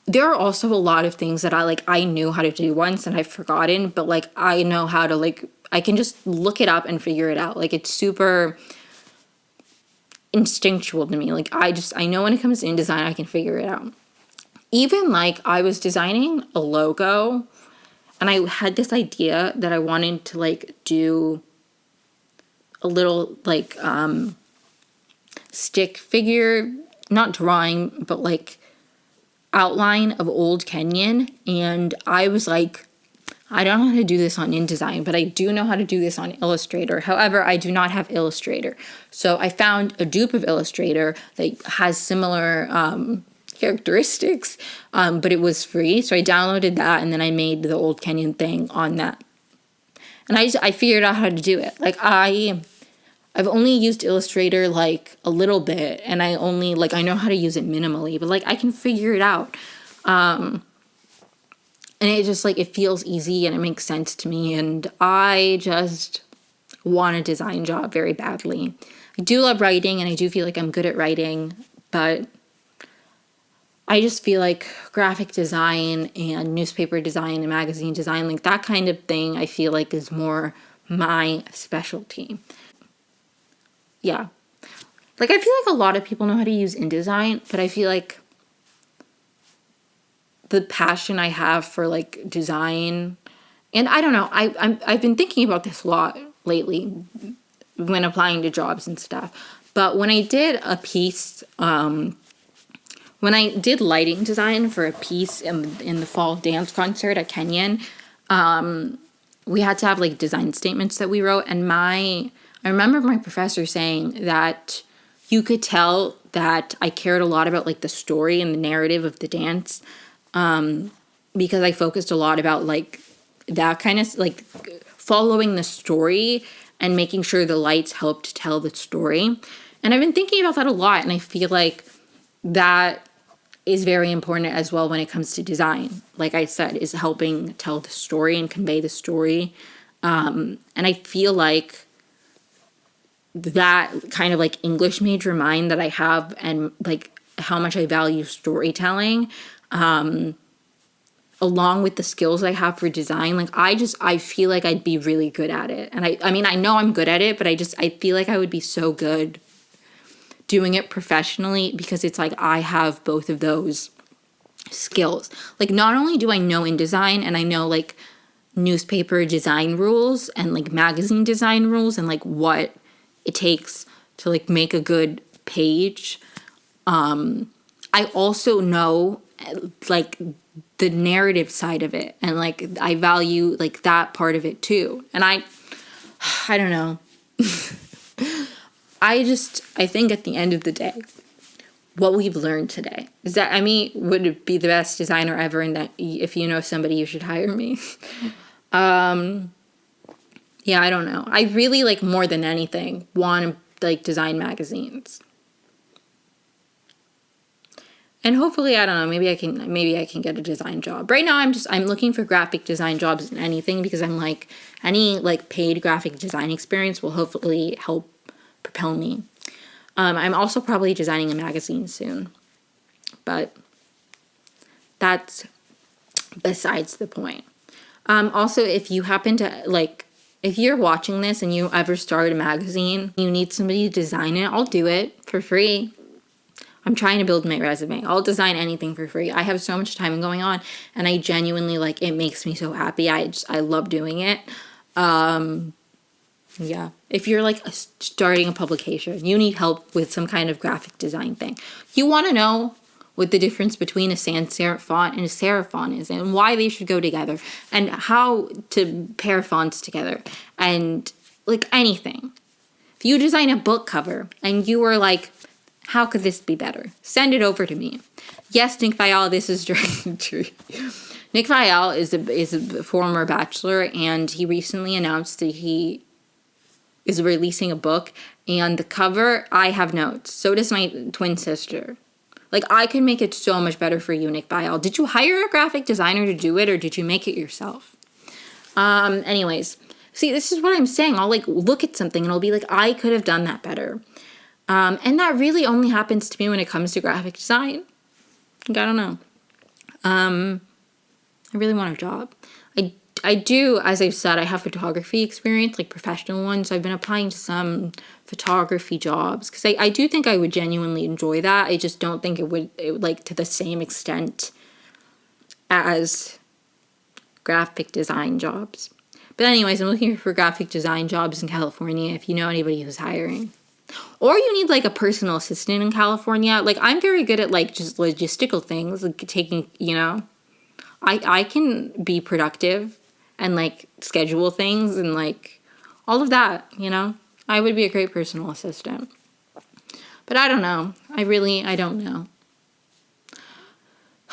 There are also a lot of things that I knew how to do once and I've forgotten, but like I know how to like, I can just look it up and figure it out. Like it's super instinctual to me. Like I know when it comes to InDesign, I can figure it out. Even like I was designing a logo and I had this idea that I wanted to like do a little like stick figure, not drawing, but like outline of Old Kenyan. And I was like, I don't know how to do this on InDesign, but I do know how to do this on Illustrator. However, I do not have Illustrator. So I found a dupe of Illustrator that has similar characteristics, but it was free. So I downloaded that and then I made the Old Kenyan thing on that. And I figured out how to do it. Like I've only used Illustrator like a little bit, and I know how to use it minimally, but like I can figure it out. And it just like, it feels easy and it makes sense to me. And I just want a design job very badly. I do love writing and I do feel like I'm good at writing, but I just feel like graphic design and newspaper design and magazine design, like that kind of thing, I feel like is more my specialty. Yeah. Like I feel like a lot of people know how to use InDesign, but I feel like the passion I have for like design, and I don't know, I've been thinking about this a lot lately when applying to jobs and stuff. But when I did a piece, when I did lighting design for a piece in the fall dance concert at Kenyon, we had to have like design statements that we wrote. And I remember my professor saying that you could tell that I cared a lot about like the story and the narrative of the dance, because I focused a lot about like that kind of like following the story and making sure the lights helped tell the story. And I've been thinking about that a lot, and I feel like that is very important as well when it comes to design. Like I said, is helping tell the story and convey the story. And I feel like that kind of like English major mind that I have, and like how much I value storytelling, along with the skills I have for design, like I feel like I'd be really good at it. And I mean, I know I'm good at it, but I feel like I would be so good doing it professionally, because it's like I have both of those skills. Like not only do I know InDesign and I know like newspaper design rules and like magazine design rules and like what it takes to like make a good page, I also know like the narrative side of it, and like I value like that part of it too. And I don't know. I think at the end of the day, what we've learned today is that Emi would be the best designer ever, and that if you know somebody, you should hire me. Yeah, I don't know. I really, like, more than anything, want to, like, design magazines. And hopefully, I don't know, maybe I can get a design job. Right now, I'm looking for graphic design jobs in anything, because I'm like, any, like, paid graphic design experience will hopefully help propel me. I'm also probably designing a magazine soon, but that's besides the point. Also, if you happen to, like, if you're watching this and you ever start a magazine, you need somebody to design it, I'll do it for free. I'm trying to build my resume. I'll design anything for free. I have so much time going on, and I genuinely, like, it makes me so happy. I love doing it. Yeah. If you're, like, starting a publication, you need help with some kind of graphic design thing. You want to know what the difference between a sans serif font and a serif font is, and why they should go together, and how to pair fonts together, and, like, anything. If you design a book cover, and you are like, how could this be better? Send it over to me. Yes, Nick Vial, this is true. Nick Vial is a former bachelor, and he recently announced that he is releasing a book, and the cover, I have notes. So does my twin sister. Like, I could make it so much better for you, Nick Vial. Did you hire a graphic designer to do it, or did you make it yourself? Anyways, see, this is what I'm saying. I'll, like, look at something, and I'll be like, I could have done that better. And that really only happens to me when it comes to graphic design. Like, I don't know. I really want a job. I do, as I've said, I have photography experience, like professional ones. So I've been applying to some photography jobs because I do think I would genuinely enjoy that. I just don't think it would like to the same extent as graphic design jobs. But anyways, I'm looking for graphic design jobs in California if you know anybody who's hiring. Or you need, like, a personal assistant in California. Like, I'm very good at, like, just logistical things, like taking, you know. I can be productive and, like, schedule things and, like, all of that, you know. I would be a great personal assistant. But I don't know. I don't know.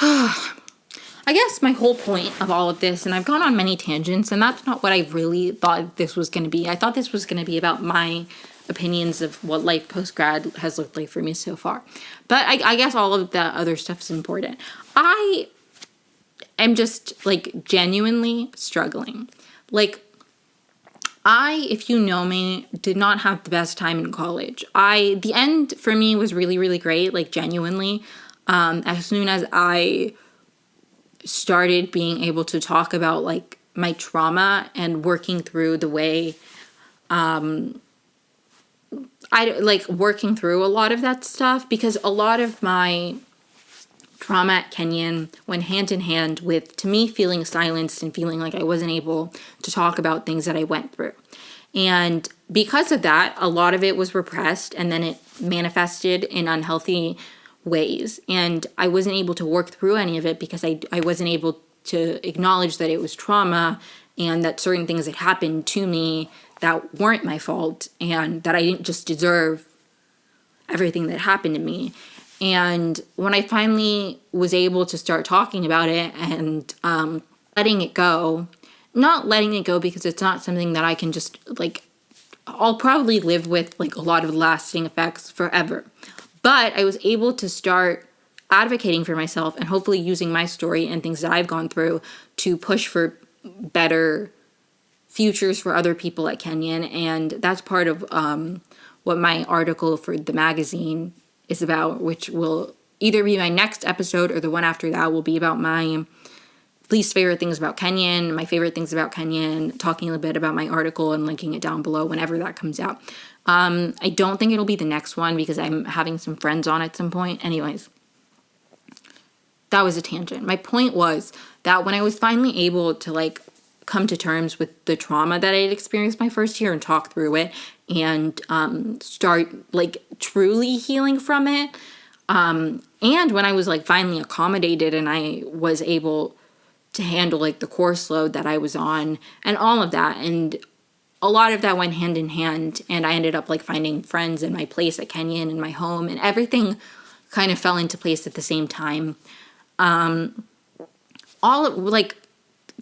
I guess my whole point of all of this, and I've gone on many tangents, and that's not what I really thought this was going to be. I thought this was going to be about my opinions of what life post-grad has looked like for me so far. But I guess all of the other stuff is important. I am just, like, genuinely struggling. Like, if you know me, did not have the best time in college. The end for me was really, really great, like, genuinely. As soon as I started being able to talk about, like, my trauma and working through the way, working through a lot of that stuff, because a lot of my trauma at Kenyon went hand in hand with, to me, feeling silenced and feeling like I wasn't able to talk about things that I went through. And because of that, a lot of it was repressed, and then it manifested in unhealthy ways. And I wasn't able to work through any of it because I wasn't able to acknowledge that it was trauma and that certain things had happened to me that weren't my fault and that I didn't just deserve everything that happened to me. And when I finally was able to start talking about it and letting it go, not letting it go because it's not something that I can just, like, I'll probably live with, like, a lot of lasting effects forever. But I was able to start advocating for myself and hopefully using my story and things that I've gone through to push for better futures for other people at Kenyon. And that's part of what my article for the magazine is about, which will either be my next episode or the one after that will be about my least favorite things about Kenyon, my favorite things about Kenyon, talking a little bit about my article and linking it down below whenever that comes out. I don't think it'll be the next one because I'm having some friends on at some point. Anyways, that was a tangent. My point was that when I was finally able to, like, come to terms with the trauma that I had experienced my first year and talk through it and start, like, truly healing from it, and when I was, like, finally accommodated and I was able to handle, like, the course load that I was on and all of that, and a lot of that went hand in hand, and I ended up, like, finding friends in my place at Kenyon and my home, and everything kind of fell into place at the same time.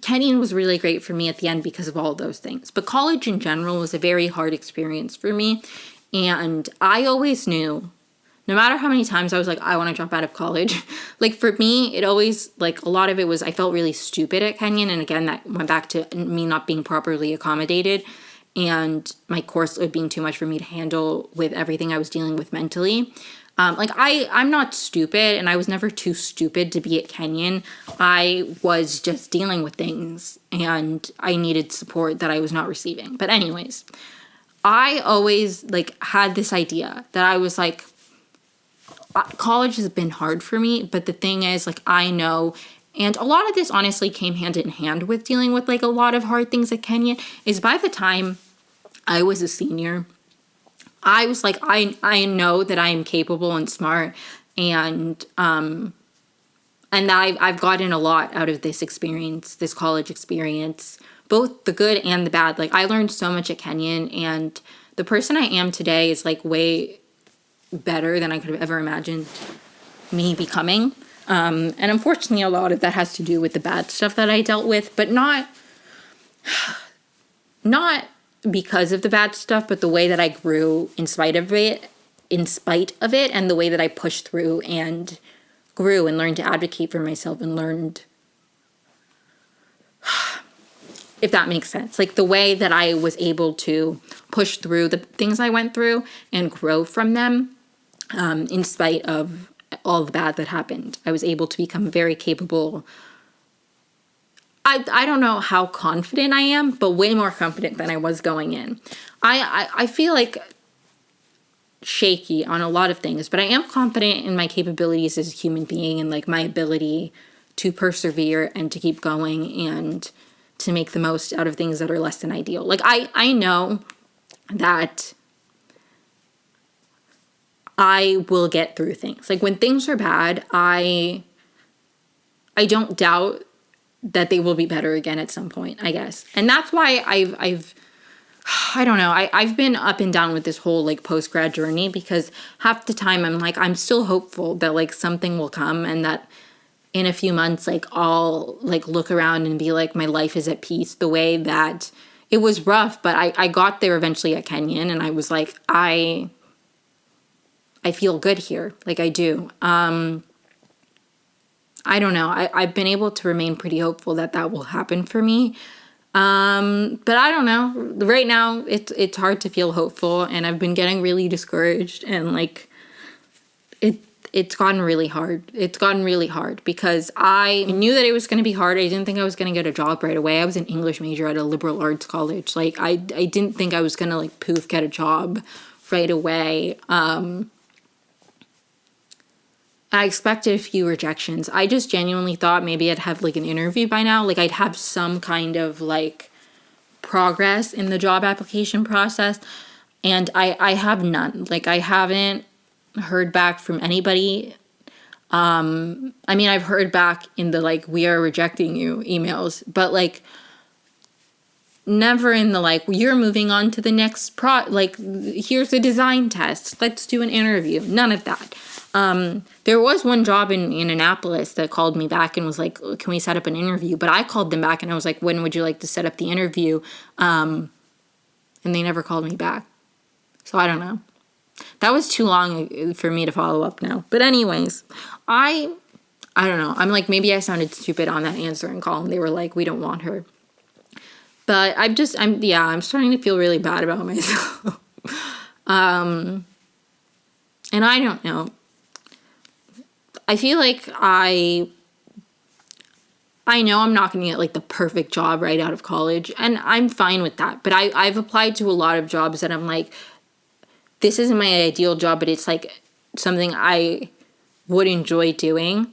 Kenyon was really great for me at the end because of all of those things. But college in general was a very hard experience for me. And I always knew, no matter how many times I was like, I want to drop out of college, like, for me, it always, like, a lot of it was I felt really stupid at Kenyon. And again, that went back to me not being properly accommodated and my course load being too much for me to handle with everything I was dealing with mentally. I'm not stupid, and I was never too stupid to be at Kenyon. I was just dealing with things, and I needed support that I was not receiving. But anyways, I always, like, had this idea that I was like, college has been hard for me, but the thing is, like, I know, and a lot of this honestly came hand in hand with dealing with, like, a lot of hard things at Kenyon, is by the time I was a senior, I was like, I know that I am capable and smart, and that I've gotten a lot out of this experience, this college experience, both the good and the bad. Like, I learned so much at Kenyon, and the person I am today is, like, way better than I could have ever imagined me becoming. And unfortunately, a lot of that has to do with the bad stuff that I dealt with, but not because of the bad stuff, but the way that I grew in spite of it, and the way that I pushed through and grew and learned to advocate for myself and learned, if that makes sense, like the way that I was able to push through the things I went through and grow from them, in spite of all the bad that happened. I was able to become very capable. I don't know how confident I am, but way more confident than I was going in. I feel like shaky on a lot of things, but I am confident in my capabilities as a human being and, like, my ability to persevere and to keep going and to make the most out of things that are less than ideal. Like, I know that I will get through things. Like, when things are bad, I don't doubt that they will be better again at some point, I guess. And that's why I don't know, I've been up and down with this whole, like, post-grad journey, because half the time I'm like, I'm still hopeful that, like, something will come and that in a few months, like, I'll, like, look around and be like, my life is at peace, the way that it was rough, but I got there eventually at Kenyon, and I was like, I feel good here. Like, I do. I don't know. I've been able to remain pretty hopeful that that will happen for me. But I don't know. Right now, it's hard to feel hopeful, and I've been getting really discouraged, and, like, it's gotten really hard. It's gotten really hard because I knew that it was going to be hard. I didn't think I was going to get a job right away. I was an English major at a liberal arts college. Like, I didn't think I was going to, like, poof, get a job right away. I expected a few rejections. I just genuinely thought maybe I'd have, like, an interview by now. Like, I'd have some kind of, like, progress in the job application process. And I have none. Like, I haven't heard back from anybody. I mean, I've heard back in the, like, we are rejecting you emails. But, like, never in the, like, you're moving on to the next like, here's a design test. Let's do an interview. None of that. There was one job in Annapolis that called me back and was like, can we set up an interview? But I called them back and I was like, when would you like to set up the interview? And they never called me back. So I don't know. That was too long for me to follow up now. But anyways, I don't know. I'm like, maybe I sounded stupid on that answering call and they were like, we don't want her. But I'm starting to feel really bad about myself. And I don't know. I feel like I know I'm not going to get, like, the perfect job right out of college, and I'm fine with that. But I've applied to a lot of jobs that I'm like, this isn't my ideal job, but it's, like, something I would enjoy doing.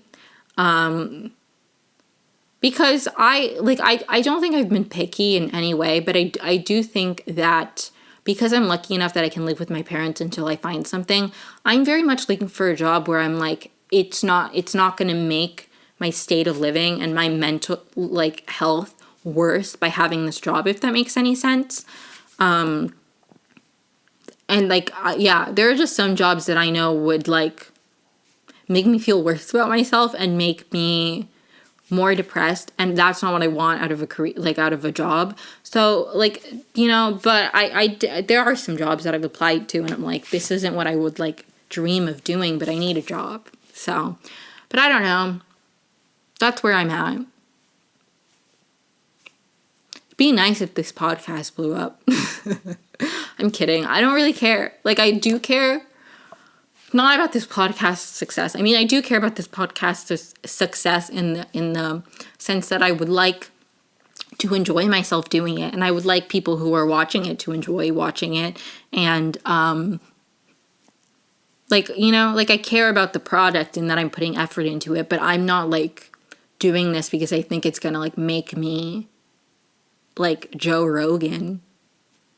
Because I don't think I've been picky in any way, but I do think that because I'm lucky enough that I can live with my parents until I find something, I'm very much looking for a job where I'm like, it's not going to make my state of living and my mental, like, health worse by having this job, if that makes any sense. And, like, there are just some jobs that I know would, like, make me feel worse about myself and make me more depressed, and that's not what I want out of a career, like, out of a job. So, like, you know, but there are some jobs that I've applied to and I'm like, this isn't what I would, like, dream of doing, but I need a job. So, but I don't know. That's where I'm at. It'd be nice if this podcast blew up. I'm kidding. I don't really care. Like, I do care. Not about this podcast's success. I mean, I do care about this podcast's success in the sense that I would like to enjoy myself doing it, and I would like people who are watching it to enjoy watching it, and like, you know, like I care about the product and that I'm putting effort into it, but I'm not like doing this because I think it's gonna like make me like Joe Rogan.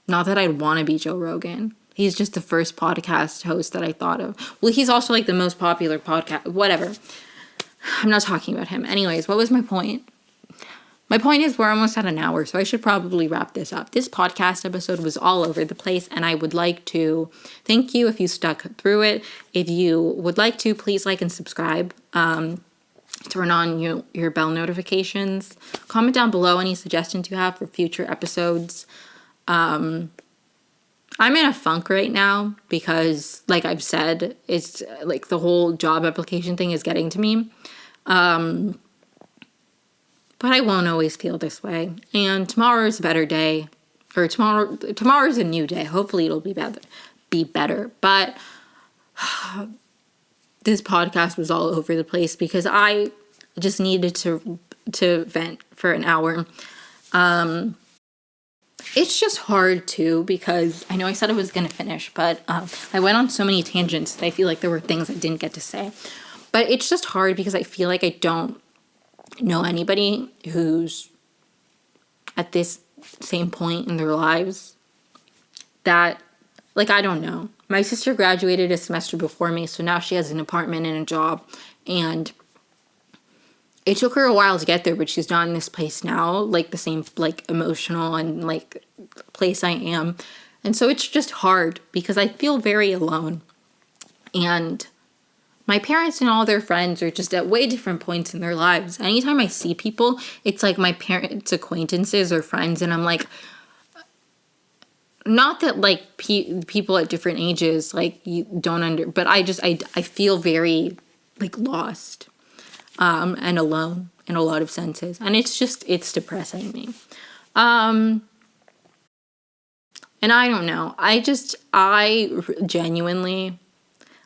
Not that I'd want to be Joe Rogan. He's just the first podcast host that I thought of. Well, he's also like the most popular podcast, whatever. I'm not talking about him. Anyways, what was my point? My point is we're almost at an hour, so I should probably wrap this up. This podcast episode was all over the place, and I would like to thank you if you stuck through it. If you would like to, please like and subscribe. Turn on your bell notifications. Comment down below any suggestions you have for future episodes. I'm in a funk right now because, like I've said, it's like the whole job application thing is getting to me. But I won't always feel this way. And tomorrow's a better day. Or tomorrow's a new day. Hopefully it'll be better. But this podcast was all over the place because I just needed to vent for an hour. It's just hard too because I know I said I was going to finish, but I went on so many tangents that I feel like there were things I didn't get to say. But it's just hard because I feel like I don't know anybody who's at this same point in their lives that, like, I don't know. My sister graduated a semester before me, so now she has an apartment and a job, and it took her a while to get there, but she's not in this place now, like the same, like, emotional and, like, place I am. And so it's just hard because I feel very alone. And my parents and all their friends are just at way different points in their lives. Anytime I see people, it's like my parents' acquaintances or friends, and I'm like, not that like people at different ages, like you don't but I feel very like lost and alone in a lot of senses. And it's depressing me. And I don't know. I genuinely,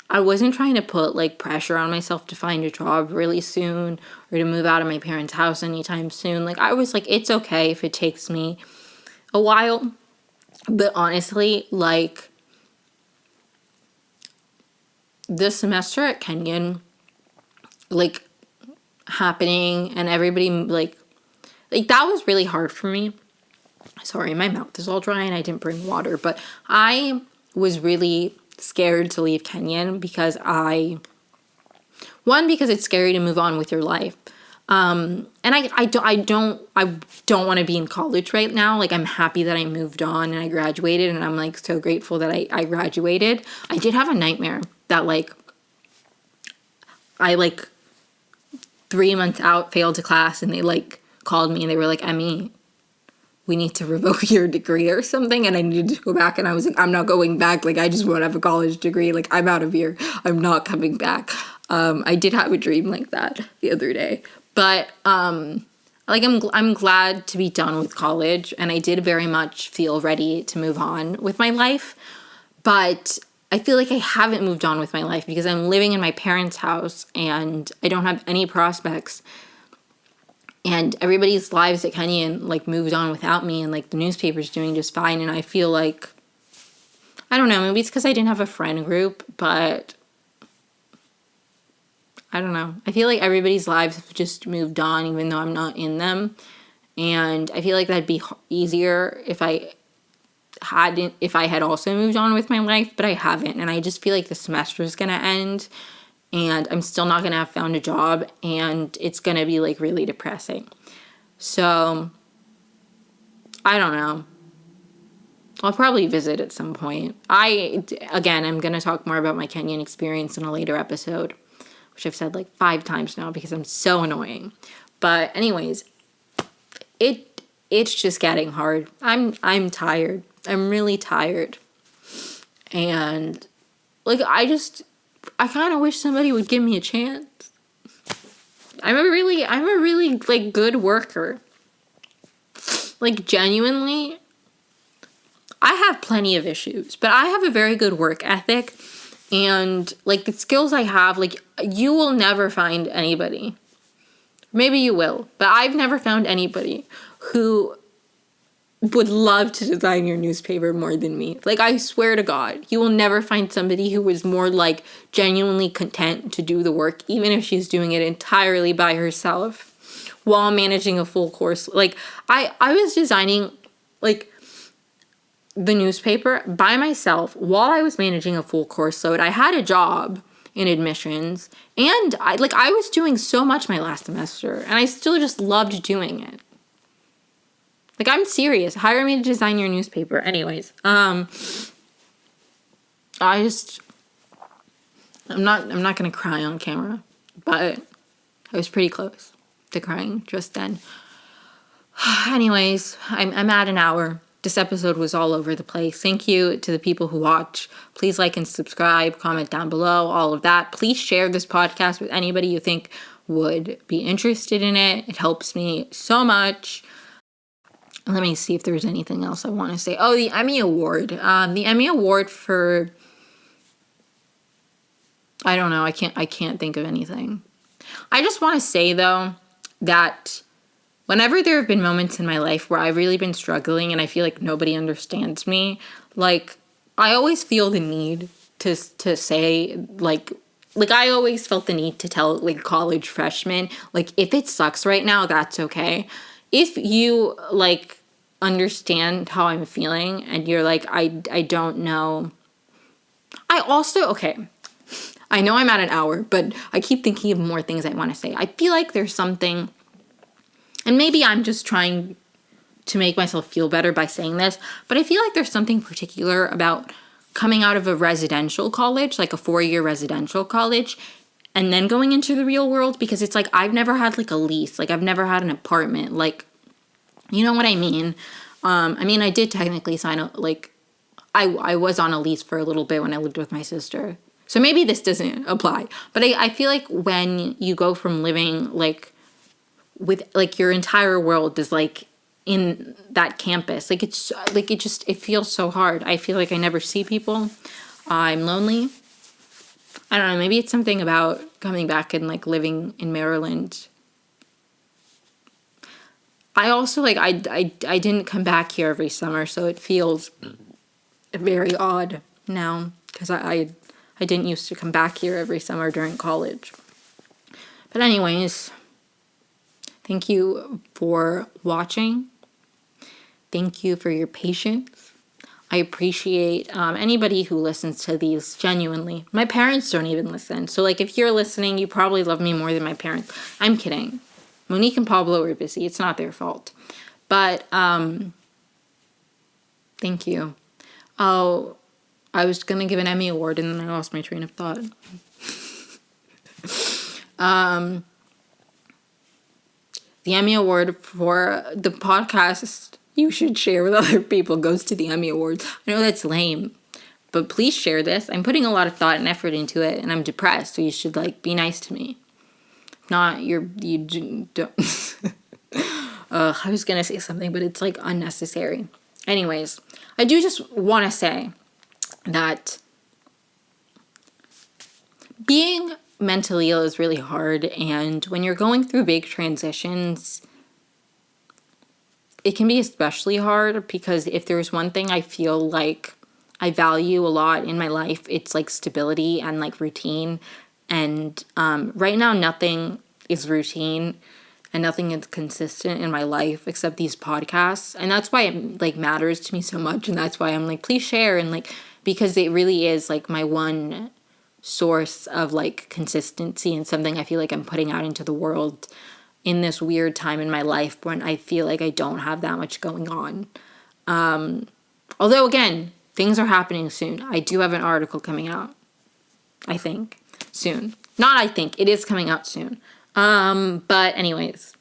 I wasn't trying to put, like, pressure on myself to find a job really soon or to move out of my parents' house anytime soon. Like, I was like, it's okay if it takes me a while. But honestly, like, the semester at Kenyon, like, happening and everybody, like, that was really hard for me. Sorry, my mouth is all dry and I didn't bring water. But I was really scared to leave Kenyon because because it's scary to move on with your life. And I don't want to be in college right now. Like, I'm happy that I moved on and I graduated, and I'm like so grateful that I graduated. I did have a nightmare that like I like 3 months out failed a class, and they like called me and they were like, Emi, we need to revoke your degree or something. And I needed to go back, and I was like, I'm not going back. Like, I just won't have a college degree. Like, I'm out of here. I'm not coming back. I did have a dream like that the other day, but, like, I'm glad to be done with college, and I did very much feel ready to move on with my life, but I feel like I haven't moved on with my life because I'm living in my parents' house and I don't have any prospects. And everybody's lives at Kenyon, like, moved on without me, and, like, the newspaper's doing just fine, and I feel like, I don't know, maybe it's because I didn't have a friend group, but I don't know. I feel like everybody's lives have just moved on, even though I'm not in them, and I feel like that'd be easier if I had also moved on with my life, but I haven't, and I just feel like the semester is gonna end, and I'm still not going to have found a job, and it's going to be, like, really depressing. So, I don't know. I'll probably visit at some point. I'm going to talk more about my Kenyon experience in a later episode, which I've said, like, 5 times now because I'm so annoying. But anyways, it's just getting hard. I'm tired. I'm really tired. And, like, I kind of wish somebody would give me a chance. I'm a really, like, good worker. Like, genuinely, I have plenty of issues, but I have a very good work ethic, and, like, the skills I have, like, you will never find anybody. Maybe you will, but I've never found anybody who would love to design your newspaper more than me. Like, I swear to God, you will never find somebody who is more, like, genuinely content to do the work, even if she's doing it entirely by herself while managing a full course. Like, I was designing, like, the newspaper by myself while I was managing a full course load. I had a job in admissions, and I was doing so much my last semester, and I still just loved doing it. Like, I'm serious. Hire me to design your newspaper. Anyways, I'm not gonna cry on camera, but I was pretty close to crying just then. Anyways, I'm at an hour. This episode was all over the place. Thank you to the people who watch. Please like and subscribe, comment down below, all of that. Please share this podcast with anybody you think would be interested in it. It helps me so much. Let me see if there's anything else I want to say. Oh, the Emmy Award. The Emmy Award for... I don't know. I can't think of anything. I just want to say, though, that whenever there have been moments in my life where I've really been struggling and I feel like nobody understands me, like, I always feel the need to say, like, I always felt the need to tell, like, college freshmen, like, if it sucks right now, that's okay. If you, like, understand how I'm feeling and you're like, I don't know. I also, okay, I know I'm at an hour, but I keep thinking of more things I want to say. I feel like there's something, and maybe I'm just trying to make myself feel better by saying this, but I feel like there's something particular about coming out of a residential college, like a 4-year residential college, and then going into the real world, because it's like, I've never had like a lease, like I've never had an apartment, like, you know what I mean? I mean, I did technically sign I was on a lease for a little bit when I lived with my sister. So maybe this doesn't apply. But I feel like when you go from living, like, with, like, your entire world is, like, in that campus. Like, it's, like, it feels so hard. I feel like I never see people. I'm lonely. I don't know. Maybe it's something about coming back and, like, living in Maryland. I also, like, I didn't come back here every summer, so it feels very odd now, because I didn't used to come back here every summer during college. But anyways, thank you for watching. Thank you for your patience. I appreciate anybody who listens to these, genuinely. My parents don't even listen, so, like, if you're listening, you probably love me more than my parents. I'm kidding. Monique and Pablo are busy. It's not their fault. But, thank you. Oh, I was going to give an Emmy Award, and then I lost my train of thought. The Emmy Award for the podcast you should share with other people goes to the Emmy Awards. I know that's lame, but please share this. I'm putting a lot of thought and effort into it, and I'm depressed, so you should, like, be nice to me. Not you don't. I was gonna say something, but it's, like, unnecessary. Anyways, I do just want to say that being mentally ill is really hard, and when you're going through big transitions, it can be especially hard, because if there's one thing I feel like I value a lot in my life, it's, like, stability and, like, routine. And right now, nothing is routine and nothing is consistent in my life except these podcasts. And that's why it, like, matters to me so much. And that's why I'm like, please share. And, like, because it really is, like, my one source of, like, consistency and something I feel like I'm putting out into the world in this weird time in my life when I feel like I don't have that much going on. Although, again, things are happening soon. I do have an article coming out, I think. Soon. Not I think. It is coming out soon. But anyways,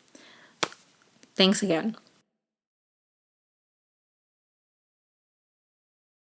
thanks again.